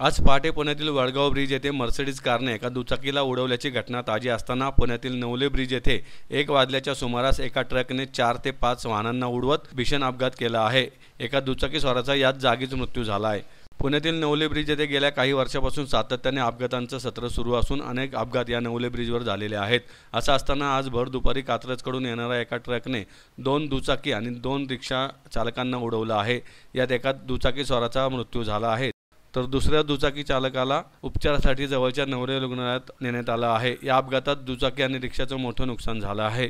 आज पहाटे पुण्यातील वडगाव ब्रिज येथे मर्सिडीज कारने एका दुचाकीला उडवल्याची घटना ताजी असताना पुण्यातील नवले ब्रिज येथे 1 वाजल्याच्या सुमारास एका ट्रकने 4 ते 5 वाहनांना उडवत भीषण अपघात केला आहे। एका दुचाकीस्वाराचा याच जागीच मृत्यू झाला आहे। पुण्यातील नवले ब्रिज येथे गेल्या काही वर्षांपासून सातत्याने अपघातांचं सत्र सुरू असून अनेक अपघात या नवले ब्रिजवर झालेले आहेत। असं असताना आज भर दुपारी कात्रजकडून येणाऱ्या एका ट्रकने 2 दुचाकी आणि 2 रिक्षा चालकांना उडवलं आहे। यात एका दुचाकीस्वाराचा मृत्यू झाला आहे, तर दुसऱ्या दुचाकी चालकाला उपचारासाठी जवळच्या नवले रुग्णालयात नेण्यात आलं आहे। या अपघातात दुचाकी आणि रिक्षाचं मोठं नुकसान झालं आहे।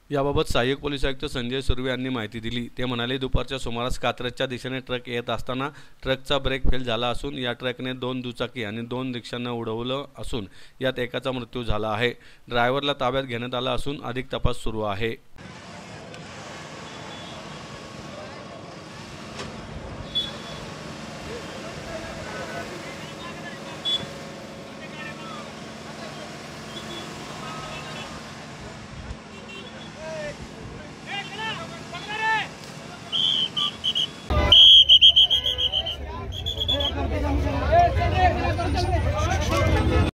याबाबत सहाय्यक पोलीस आयुक्त संजय सुर्वे यांनी माहिती दिली। ते म्हणाले, दुपारच्या सुमारास कात्रजच्या दिशेने ट्रक येत असताना ट्रकचा ब्रेक फेल झाला असून या ट्रकने 2 दुचाकी आणि 2 रिक्षांना उडवलं असून यात एकाचा मृत्यू झाला आहे। ड्रायव्हरला ताब्यात घेण्यात आलं असून अधिक तपास सुरू आहे।